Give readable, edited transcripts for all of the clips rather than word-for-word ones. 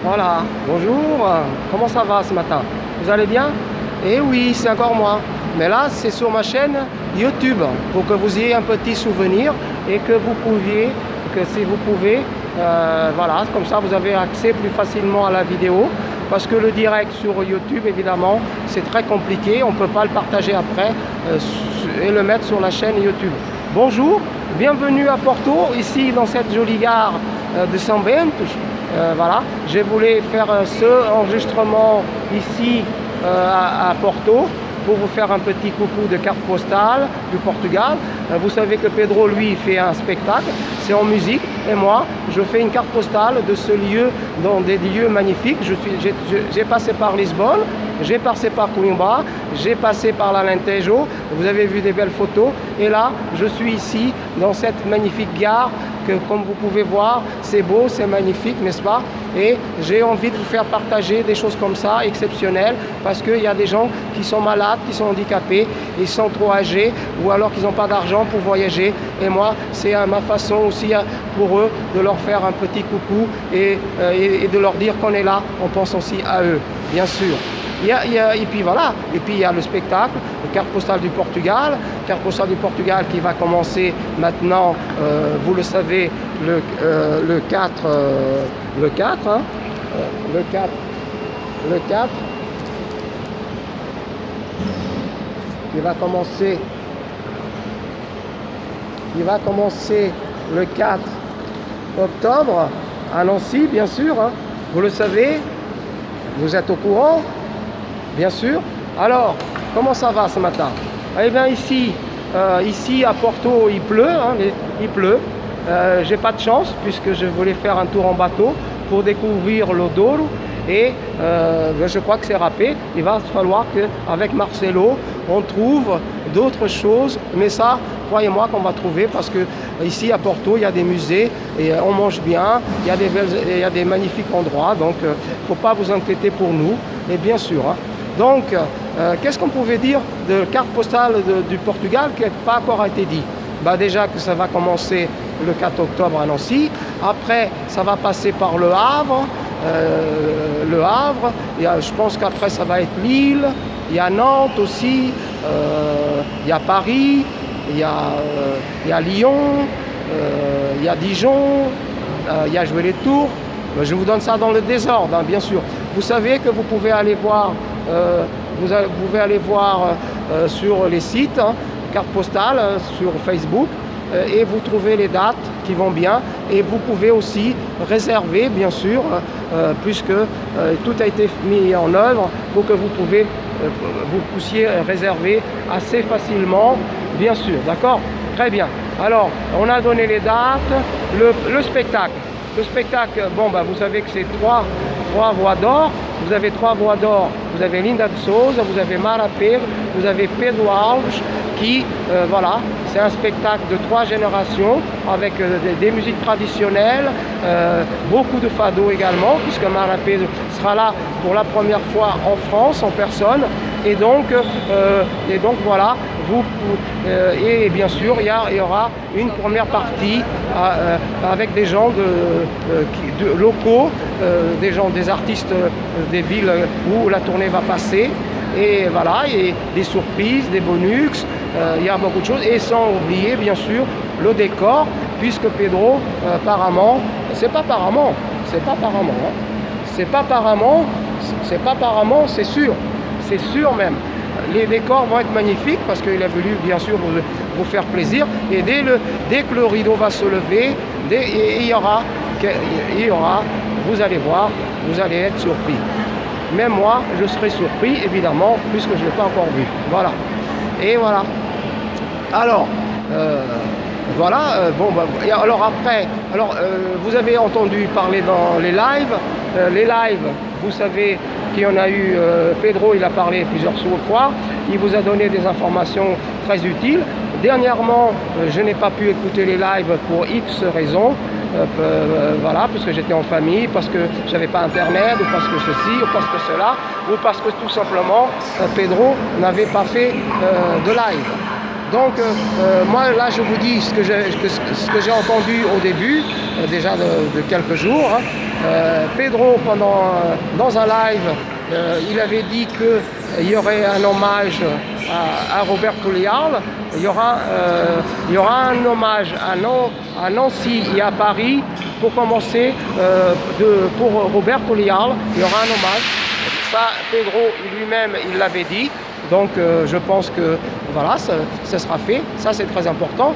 Voilà, bonjour, comment ça va ce matin? Vous allez bien? Eh oui, c'est encore moi. Mais là, c'est sur ma chaîne YouTube, pour que vous ayez un petit souvenir et que vous pouviez, que si vous pouvez, voilà, comme ça vous avez accès plus facilement à la vidéo. Parce que le direct sur YouTube, évidemment, c'est très compliqué, on ne peut pas le partager après et le mettre sur la chaîne YouTube. Bonjour, bienvenue à Porto, ici dans cette jolie gare de São Bento. Voilà, je voulais faire ce enregistrement ici à Porto pour vous faire un petit coucou de carte postale du Portugal. Vous savez que Pedro, lui, fait un spectacle, c'est en musique, et moi, je fais une carte postale de ce lieu, dans des lieux magnifiques. J'ai passé par Lisbonne, j'ai passé par Coimbra, j'ai passé par l'Alentejo, vous avez vu des belles photos, et là, je suis ici, dans cette magnifique gare, que comme vous pouvez voir, c'est beau, c'est magnifique, n'est-ce pas? Et j'ai envie de vous faire partager des choses comme ça, exceptionnelles, parce qu'il y a des gens qui sont malades, qui sont handicapés, ils sont trop âgés, ou alors qu'ils n'ont pas d'argent pour voyager, et moi, c'est ma façon aussi pour eux de leur faire un petit coucou et de leur dire qu'on est là, on pense aussi à eux, bien sûr. Et puis voilà, et puis il y a le spectacle, carte postale du Portugal, carte postale du Portugal qui va commencer maintenant, vous le savez, le 4, qui va commencer le 4 octobre à Nancy, bien sûr, hein. Vous le savez, vous êtes au courant. Bien sûr. Alors, comment ça va ce matin? Eh bien ici à Porto, il pleut, hein, il pleut. J'ai pas de chance puisque je voulais faire un tour en bateau pour découvrir le Douro et je crois que c'est râpé. Il va falloir qu'avec Marcelo, on trouve d'autres choses, mais ça, croyez-moi qu'on va trouver parce que ici à Porto, il y a des musées et on mange bien, il y a des magnifiques endroits, donc il ne faut pas vous inquiéter pour nous, et bien sûr. Hein. Donc, qu'est-ce qu'on pouvait dire de carte postale du Portugal qui n'a pas encore été dit? Bah déjà que ça va commencer le 4 octobre à Nancy, après ça va passer par Le Havre, je pense qu'après ça va être Lille, il y a Nantes aussi, il y a Paris, il y a Lyon, il y a Dijon, il y a Joué les Tours. Je vous donne ça dans le désordre, hein, bien sûr. Vous savez que vous pouvez aller voir, sur les sites, hein, carte postale, sur Facebook, et vous trouvez les dates qui vont bien. Et vous pouvez aussi réserver, bien sûr, puisque tout a été mis en œuvre pour que vous puissiez réserver assez facilement, bien sûr. D'accord? Très bien. Alors, on a donné les dates, le spectacle. Le spectacle, bon, bah, vous savez que c'est trois voix d'or. Vous avez trois voix d'or. Vous avez Linda de Souza, vous avez Mara Pedro, vous avez Pedro Alves, qui, voilà, c'est un spectacle de 3 générations avec des musiques traditionnelles, beaucoup de fado également, puisque Mara Pedro sera là pour la première fois en France, en personne. Et donc voilà, et bien sûr, il y aura une première partie avec des gens locaux, des artistes des villes où la tournée va passer. Et voilà, et des surprises, des bonus, il y a beaucoup de choses. Et sans oublier, bien sûr, le décor, puisque Pedro, apparemment, c'est pas apparemment, c'est sûr. C'est sûr même. Les décors vont être magnifiques parce qu'il a voulu bien sûr vous faire plaisir. Et dès que le rideau va se lever, il y aura, vous allez voir, vous allez être surpris. Même moi, je serai surpris évidemment puisque je ne l'ai pas encore vu. Voilà. Et voilà. Alors, voilà. Bon, bah, alors après, vous avez entendu parler dans les lives. Les lives, vous savez qu'il y en a eu, Pedro, il a parlé plusieurs fois, il vous a donné des informations très utiles. Dernièrement, je n'ai pas pu écouter les lives pour X raisons, voilà, parce que j'étais en famille, parce que j'avais pas internet, ou parce que ceci, ou parce que cela, ou parce que tout simplement, Pedro n'avait pas fait de live. Donc moi là je vous dis ce que j'ai entendu au début, déjà de quelques jours, hein. Pedro, dans un live, il avait dit qu'il y aurait un hommage à Roberto Leal. Il y aura un hommage à Nancy et à Paris. Pour commencer, pour Roberto Leal, il y aura un hommage. Ça, Pedro lui-même, il l'avait dit. Donc je pense que voilà, ça sera fait. Ça, c'est très important.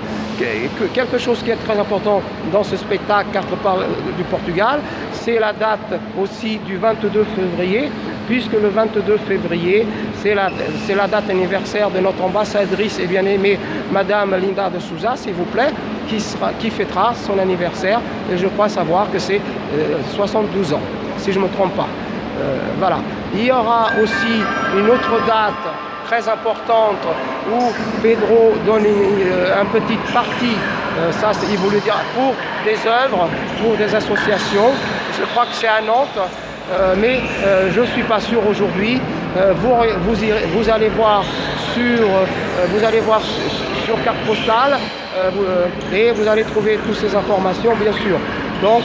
Quelque chose qui est très important dans ce spectacle Cartes postales du Portugal, c'est la date aussi du 22 février, puisque le 22 février, c'est la date anniversaire de notre ambassadrice et bien-aimée Madame Linda de Souza, s'il vous plaît, qui fêtera son anniversaire. Et je crois savoir que c'est 72 ans, si je ne me trompe pas. Voilà. Il y aura aussi une autre date très importante où Pedro donne une petite partie, ça il voulait dire pour des œuvres, pour des associations. Je crois que c'est à Nantes, mais je ne suis pas sûr aujourd'hui. Vous allez voir sur carte postale et vous allez trouver toutes ces informations, bien sûr. Donc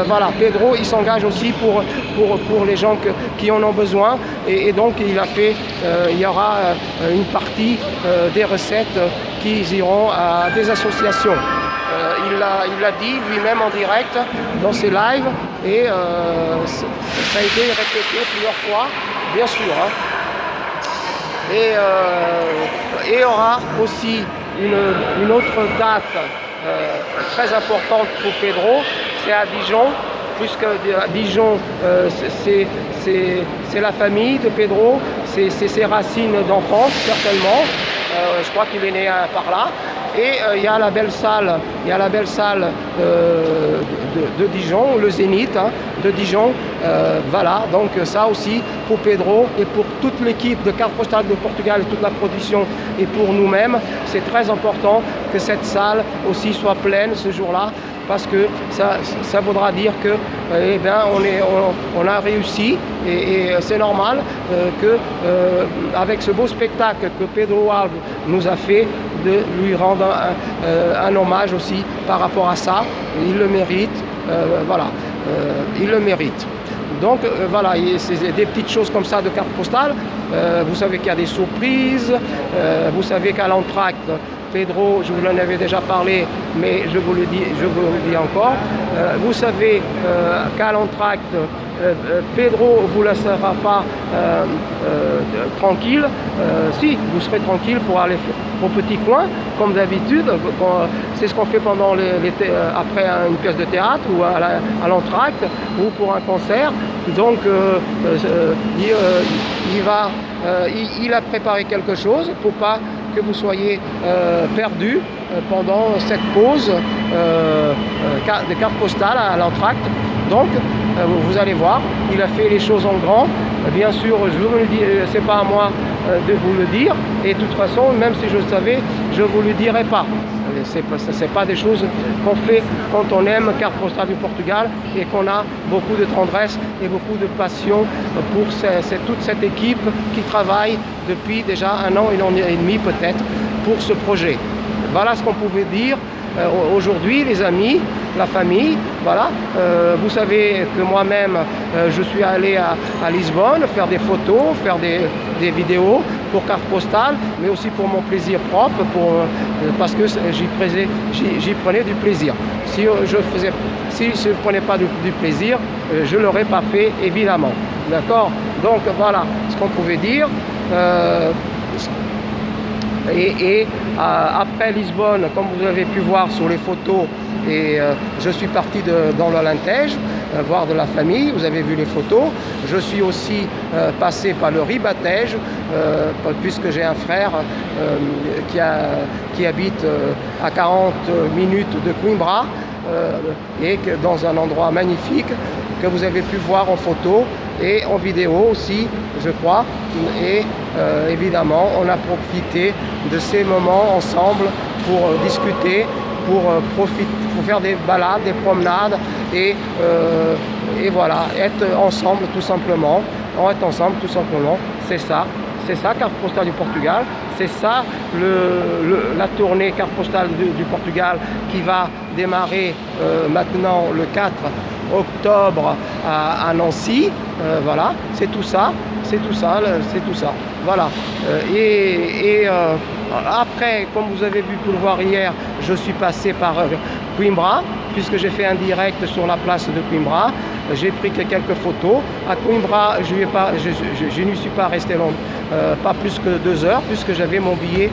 voilà, Pedro il s'engage aussi pour les gens qui en ont besoin et donc il y aura une partie des recettes qui iront à des associations. Il l'a dit lui-même en direct dans ses lives et ça a été répété plusieurs fois, bien sûr. Hein. Et il y aura aussi une autre date très importante pour Pedro, c'est à Dijon, puisque à Dijon c'est la famille de Pedro, c'est ses racines d'enfance certainement. Je crois qu'il est né par là. Et il y a la belle salle, de Dijon, le Zénith de Dijon. Voilà, donc ça aussi pour Pedro et pour toute l'équipe de Cartes postales de Portugal et toute la production et pour nous-mêmes, c'est très important que cette salle aussi soit pleine ce jour-là, parce que ça voudra dire que on a réussi et c'est normal que avec ce beau spectacle que Pedro Alves nous a fait, de lui rendre un hommage aussi par rapport à ça. Il le mérite, voilà, il le mérite. Donc voilà, c'est des petites choses comme ça de cartes postales. Vous savez qu'il y a des surprises, vous savez qu'à l'entracte, Pedro, je vous en avais déjà parlé, mais je vous le dis encore. Vous savez qu'à l'entracte, Pedro ne vous laissera pas tranquille. Si, vous serez tranquille pour aller au petit coin, comme d'habitude. C'est ce qu'on fait pendant après une pièce de théâtre ou à l'entracte ou pour un concert. Donc il a préparé quelque chose pour pas que vous soyez perdus pendant cette pause de cartes postales à l'entracte. Donc vous allez voir, il a fait les choses en grand. Bien sûr, je vous le dis, c'est pas à moi de vous le dire. Et de toute façon, même si je le savais, je ne vous le dirai pas. C'est pas des choses qu'on fait quand on aime Cartes postales du Portugal et qu'on a beaucoup de tendresse et beaucoup de passion pour toute cette équipe qui travaille depuis déjà 1 an et demi peut-être pour ce projet. Voilà ce qu'on pouvait dire aujourd'hui, les amis, la famille. Voilà. Vous savez que moi-même, je suis allé à Lisbonne faire des photos, faire des vidéos pour Cartes postales, mais aussi pour mon plaisir propre, parce que j'y prenais du plaisir. Si je ne prenais pas du plaisir, je ne l'aurais pas fait, évidemment. D'accord? Donc voilà ce qu'on pouvait dire. Après Lisbonne, comme vous avez pu voir sur les photos, je suis parti dans l'Alentejo, voir de la famille, vous avez vu les photos. Je suis aussi passé par le Ribatejo, puisque j'ai un frère qui habite à 40 minutes de Coimbra, et dans un endroit magnifique que vous avez pu voir en photo et en vidéo aussi, je crois. Et évidemment, on a profité de ces moments ensemble pour discuter, pour faire des balades, des promenades et voilà, être ensemble tout simplement. C'est ça, Cartes postales du Portugal. C'est ça la tournée Cartes postales du Portugal qui va démarrer maintenant le 4 octobre à Nancy. Voilà, c'est tout ça, voilà. Après, comme vous avez pu le voir hier, je suis passé par Coimbra, puisque j'ai fait un direct sur la place de Coimbra. J'ai pris quelques photos. À Coimbra, je n'y suis pas resté long, pas plus que 2 heures, puisque j'avais mon billet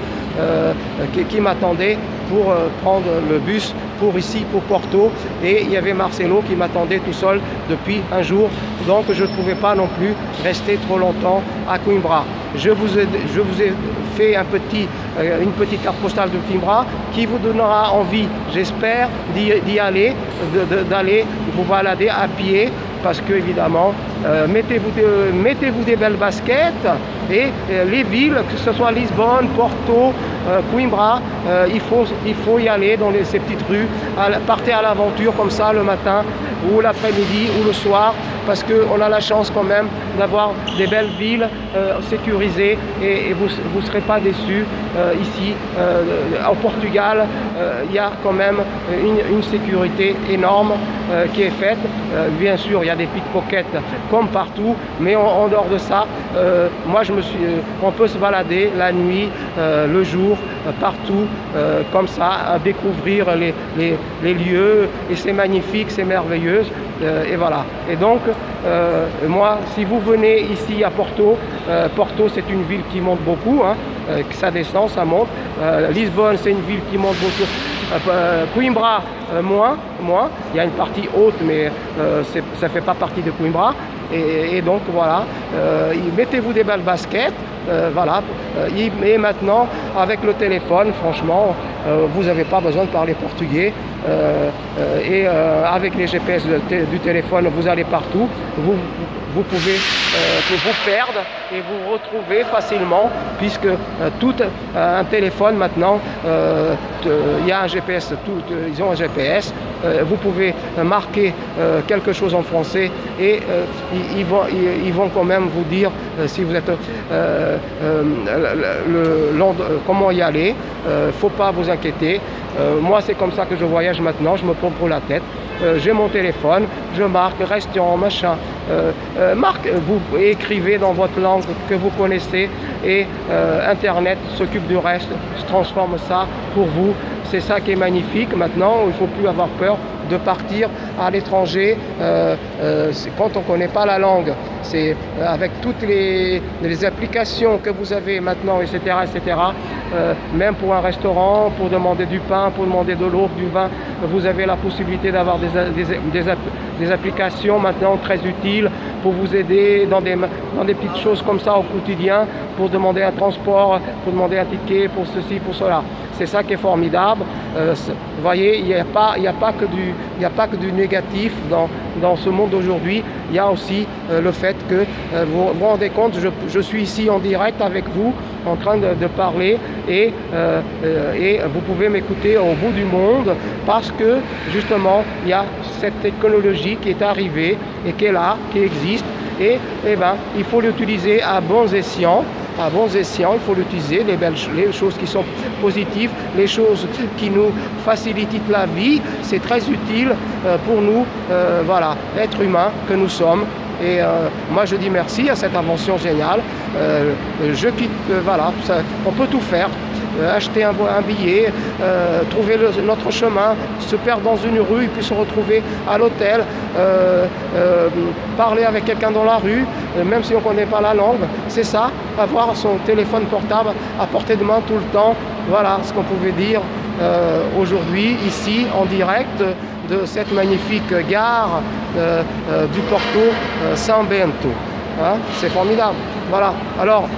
qui m'attendait pour prendre le bus pour ici, pour Porto, et il y avait Marcelo qui m'attendait tout seul depuis un jour, donc je ne pouvais pas non plus rester trop longtemps à Coimbra. Je vous ai fait une petite carte postale de Coimbra qui vous donnera envie, j'espère, d'y aller, d'aller vous balader à pied, parce que évidemment, mettez-vous des belles baskets, et les villes, que ce soit Lisbonne, Porto, Coimbra, il faut y aller dans ces petites rues, partez à l'aventure comme ça le matin ou l'après-midi ou le soir, parce qu'on a la chance quand même d'avoir des belles villes sécurisées, et vous ne serez pas déçus. Ici, au Portugal, il y a quand même une sécurité énorme qui est faite. Bien sûr, il y a des pickpockets comme partout, mais en dehors de ça, on peut se balader la nuit, le jour, partout, comme ça, à découvrir les lieux, et c'est magnifique, c'est merveilleux, et voilà. Et donc, moi, si vous venez ici à Porto, Porto c'est une ville qui monte beaucoup, hein, ça descend, ça monte. Lisbonne, c'est une ville qui monte beaucoup. Coimbra, moins. Il y a une partie haute, mais ça ne fait pas partie de Coimbra. Et donc voilà, mettez-vous des belles baskets, voilà. Et maintenant, avec le téléphone, franchement, vous n'avez pas besoin de parler portugais. Avec les GPS du téléphone, vous allez partout. Vous pouvez vous perdre et vous retrouver facilement, puisque tout un téléphone maintenant, il y a un GPS, ils ont un GPS. Vous pouvez marquer quelque chose en français, et ils vont quand même vous dire si vous êtes comment y aller. Faut pas vous inquiéter. Moi, c'est comme ça que je voyage maintenant. Je me prends pour la tête. J'ai mon téléphone, je marque restaurant, machin. Vous écrivez dans votre langue que vous connaissez, et Internet s'occupe du reste, se transforme ça pour vous. C'est ça qui est magnifique maintenant. Il ne faut plus avoir peur de partir à l'étranger quand on ne connaît pas la langue. C'est avec toutes les applications que vous avez maintenant, etc., même pour un restaurant, pour demander du pain, pour demander de l'eau, du vin, vous avez la possibilité d'avoir des applications maintenant très utiles pour vous aider dans des petites choses comme ça au quotidien, pour demander un transport, pour demander un ticket, pour ceci, pour cela. C'est ça qui est formidable. Vous voyez, il n'y a pas que du négatif dans ce monde d'aujourd'hui. Il y a aussi le fait que vous vous rendez compte, je suis ici en direct avec vous, en train de parler, et vous pouvez m'écouter au bout du monde, parce que justement il y a cette technologie qui est arrivée et qui est là, qui existe, et il faut l'utiliser à bons escients. Il faut l'utiliser, les choses qui sont positives, les choses qui nous facilitent la vie. C'est très utile pour nous, voilà, êtres humains que nous sommes. Et moi je dis merci à cette invention géniale. Je quitte, voilà, on peut tout faire. Acheter un billet, trouver notre chemin, se perdre dans une rue, puis se retrouver à l'hôtel, parler avec quelqu'un dans la rue, même si on ne connaît pas la langue. C'est ça, avoir son téléphone portable à portée de main tout le temps. Voilà ce qu'on pouvait dire aujourd'hui, ici, en direct, de cette magnifique gare du Porto, São Bento. Hein, c'est formidable. Voilà. Alors,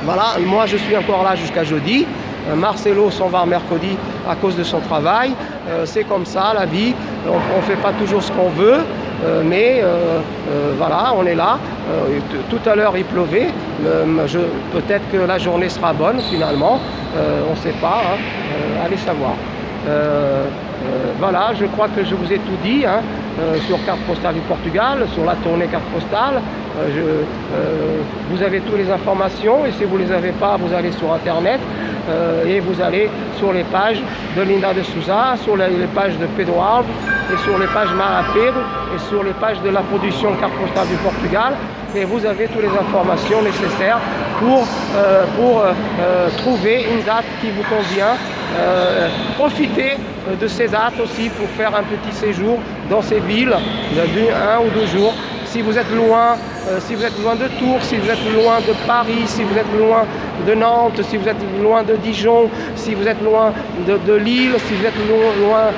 voilà, moi je suis encore là jusqu'à jeudi. Marcelo s'en va mercredi à cause de son travail. C'est comme ça la vie. On ne fait pas toujours ce qu'on veut, mais voilà, on est là. Tout à l'heure il pleuvait. Peut-être que la journée sera bonne finalement. On ne sait pas. Hein. Allez savoir. Voilà, je crois que je vous ai tout dit. Hein. sur carte postale du Portugal, sur la tournée carte postale. Vous avez toutes les informations et si vous ne les avez pas, vous allez sur internet et vous allez sur les pages de Linda de Souza, sur les pages de Pedro Alves et sur les pages Mara Pedro et sur les pages de la production carte postale du Portugal et vous avez toutes les informations nécessaires pour trouver une date qui vous convient. Profitez de ces dates aussi pour faire un petit séjour dans ces villes d'1 ou 2 jours. Si vous êtes loin, de Tours, si vous êtes loin de Paris, si vous êtes loin de Nantes, si vous êtes loin de Dijon, si vous êtes loin de Lille, si vous êtes loin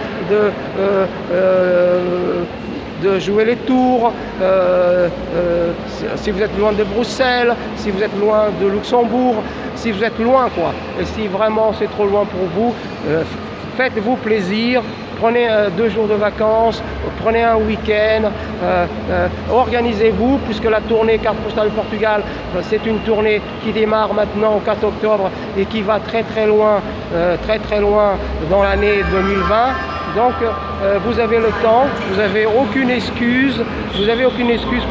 de jouer les tours, si vous êtes loin de Bruxelles, si vous êtes loin de Luxembourg, si vous êtes loin quoi, et si vraiment c'est trop loin pour vous, faites-vous plaisir. Prenez 2 jours de vacances, prenez un week-end, organisez-vous, puisque la tournée carte postale du Portugal, c'est une tournée qui démarre maintenant au 4 octobre et qui va très loin dans l'année 2020. Donc vous avez le temps, vous n'avez aucune excuse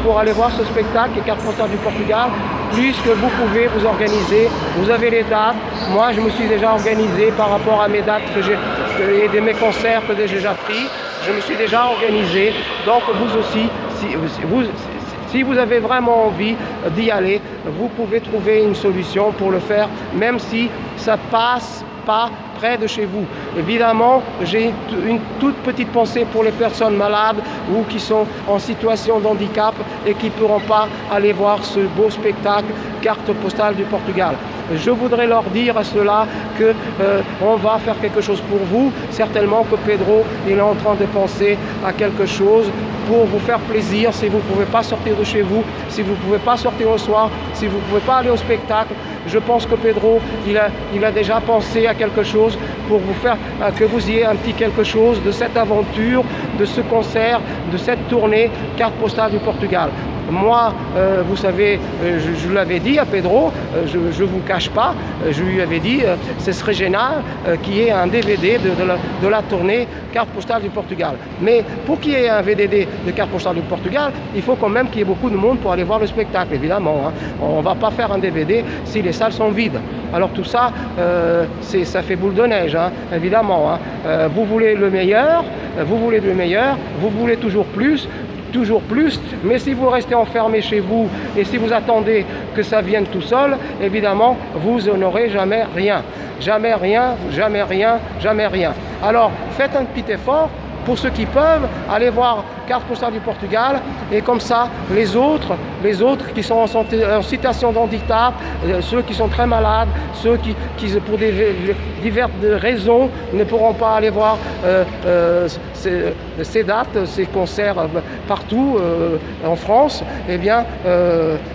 pour aller voir ce spectacle et carte postale du Portugal, puisque vous pouvez vous organiser, vous avez les dates. Moi je me suis déjà organisé par rapport à mes dates et de mes concerts que j'ai déjà pris, je me suis déjà organisé, donc vous aussi, si vous avez vraiment envie d'y aller, vous pouvez trouver une solution pour le faire, même si ça passe pas près de chez vous. Évidemment, j'ai une toute petite pensée pour les personnes malades ou qui sont en situation de handicap et qui ne pourront pas aller voir ce beau spectacle carte postale du Portugal. Je voudrais leur dire à ceux-là qu'on va faire quelque chose pour vous. Certainement que Pedro il est en train de penser à quelque chose pour vous faire plaisir. Si vous ne pouvez pas sortir de chez vous, si vous ne pouvez pas sortir au soir, si vous ne pouvez pas aller au spectacle, je pense que Pedro il a déjà pensé à quelque chose pour vous faire que vous ayez un petit quelque chose de cette aventure, de ce concert, de cette tournée carte postale du Portugal. Moi, vous savez, je l'avais dit à Pedro, je ne vous cache pas, je lui avais dit, ce serait génial qu'il y ait un DVD de la tournée carte postale du Portugal. Mais pour qu'il y ait un DVD de carte postale du Portugal, il faut quand même qu'il y ait beaucoup de monde pour aller voir le spectacle, évidemment. Hein. On ne va pas faire un DVD si les salles sont vides. Alors tout ça, ça fait boule de neige, hein, évidemment. Hein. Vous voulez le meilleur, vous voulez toujours plus, mais si vous restez enfermé chez vous et si vous attendez que ça vienne tout seul, évidemment, vous n'aurez jamais rien. Jamais rien, jamais rien, jamais rien. Alors, faites un petit effort. Pour ceux qui peuvent, aller voir carte postale du Portugal et comme ça, les autres qui sont en situation de handicap, ceux qui sont très malades, ceux qui pour diverses raisons ne pourront pas aller voir ces dates, ces concerts partout en France, eh bien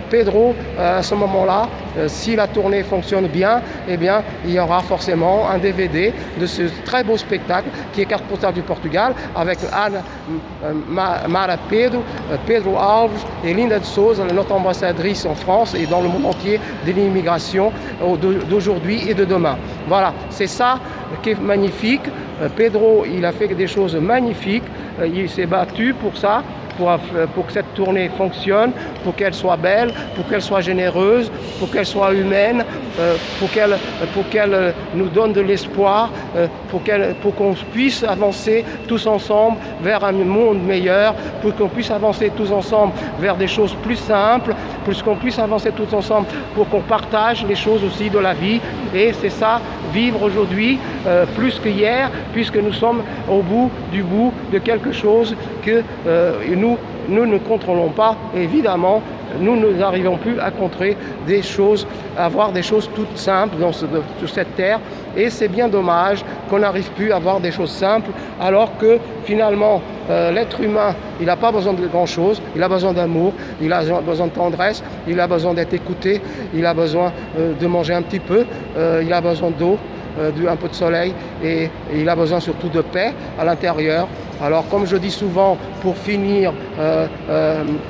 Pedro, à ce moment-là, si la tournée fonctionne bien, eh bien il y aura forcément un DVD de ce très beau spectacle qui est carte postale du Portugal, avec Ana Mara Pedro, Pedro Alves et Linda de Souza, notre ambassadrice en France et dans le monde entier de l'immigration d'aujourd'hui et de demain. Voilà, c'est ça qui est magnifique. Pedro, il a fait des choses magnifiques, il s'est battu pour ça. Pour que cette tournée fonctionne, pour qu'elle soit belle, pour qu'elle soit généreuse, pour qu'elle soit humaine, pour qu'elle nous donne de l'espoir, pour qu'on puisse avancer tous ensemble vers un monde meilleur, pour qu'on puisse avancer tous ensemble vers des choses plus simples, pour qu'on puisse avancer tous ensemble, pour qu'on partage les choses aussi de la vie. Et c'est ça, vivre aujourd'hui plus qu'hier, puisque nous sommes au bout de quelque chose que nous ne contrôlons pas. Évidemment, nous n'arrivons plus à contrôler des choses, à avoir des choses toutes simples sur cette terre. Et c'est bien dommage qu'on n'arrive plus à avoir des choses simples, alors que finalement, l'être humain, il n'a pas besoin de grand-chose, il a besoin d'amour, il a besoin de tendresse, il a besoin d'être écouté, il a besoin de manger un petit peu, il a besoin d'eau, un peu de soleil et il a besoin surtout de paix à l'intérieur. Alors comme je dis souvent pour finir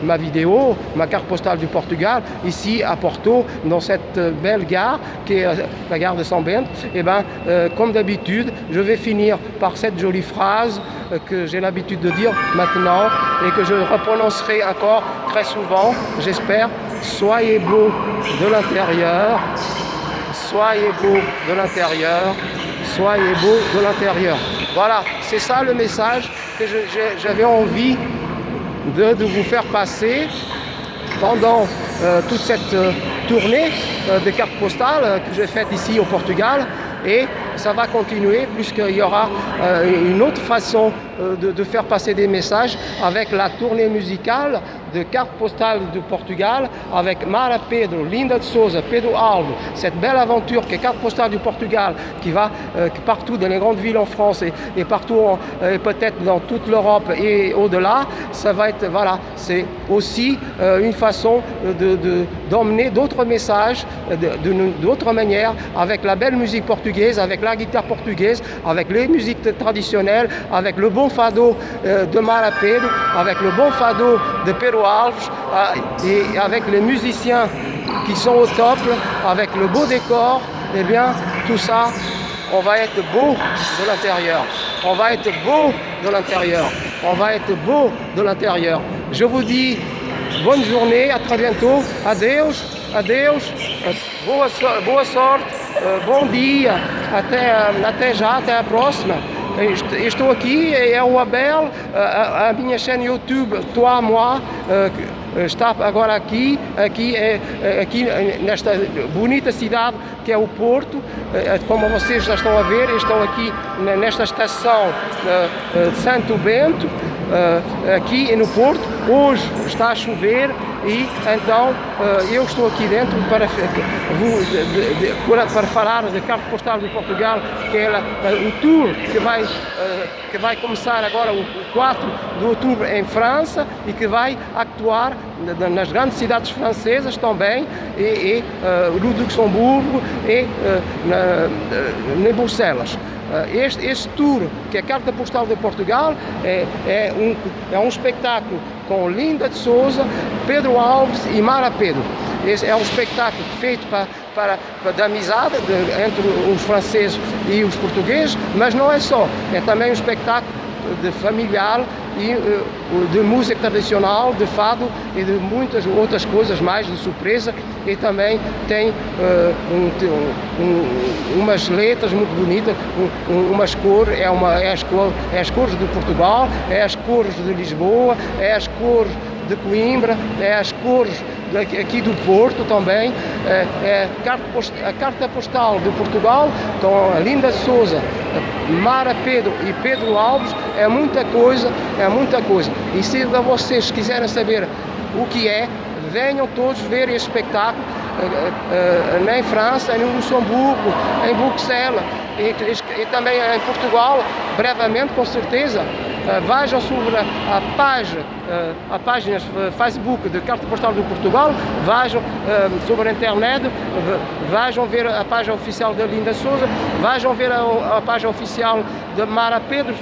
ma vidéo, ma carte postale du Portugal, ici à Porto, dans cette belle gare qui est la gare de São Bento, et ben, comme d'habitude, je vais finir par cette jolie phrase que j'ai l'habitude de dire maintenant et que je reprononcerai encore très souvent, j'espère. Soyez beaux de l'intérieur, soyez beaux de l'intérieur, soyez beaux de l'intérieur. Voilà, c'est ça le message que j'avais envie de vous faire passer pendant toute cette tournée de cartes postales que j'ai faite ici au Portugal. Et ça va continuer puisqu'il y aura une autre façon de faire passer des messages avec la tournée musicale de cartes postales du Portugal avec Mara Pedro, Linda de Souza, Pedro Alves, cette belle aventure qui est carte postale du Portugal qui va partout dans les grandes villes en France et partout et peut-être dans toute l'Europe et au-delà. Ça va être, voilà, c'est aussi une façon d'emmener d'autres messages d'autres manières avec la belle musique portugaise, avec la guitare portugaise, avec les musiques traditionnelles, avec le bon fado de Mara Pedro, avec le bon fado de Pedro Alves et avec les musiciens qui sont au top, avec le beau décor. Eh bien, tout ça, on va être beau de l'intérieur. On va être beau de l'intérieur. On va être beau de l'intérieur. Je vous dis bonne journée, à très bientôt. Adeus, adeus, boa sorte, bom dia, até já, até a próxima. Estou aqui, é o Abel, a minha chaîne YouTube, Toi, Moi, está agora aqui nesta bonita cidade que é o Porto. Como vocês já estão a ver, estou aqui nesta estação de Santo Bento, aqui no Porto. Hoje está a chover e então eu estou aqui dentro para falar da carta postal de Portugal, que é o tour que vai começar agora o 4 de outubro em França e que vai atuar nas grandes cidades francesas também e no Luxemburgo e em Bruxelas. Este tour, que é a Carta Postal de Portugal, é um espetáculo com Linda de Souza, Pedro Alves e Mara Pedro. Esse é um espetáculo feito da amizade entre os franceses e os portugueses, mas não é só, é também um espetáculo de familiar e de música tradicional, de fado e de muitas outras coisas mais, de surpresa, e também tem umas letras muito bonitas, umas cores, é as cores de Portugal, é as cores de Lisboa, é as cores de Coimbra, é as cores aqui do Porto também, a Carta Postal de Portugal com a Linda Souza, Mara Pedro e Pedro Alves, é muita coisa, é muita coisa. E se vocês quiserem saber o que é, venham todos ver este espetáculo em França, em Luxemburgo, em Bruxelas e também em Portugal, brevemente com certeza. Vejam sobre a página Facebook de Carta Postal de Portugal, vejam sobre a internet, vejam ver a página oficial da Linda Souza, vejam ver a página oficial de Mara Pedro.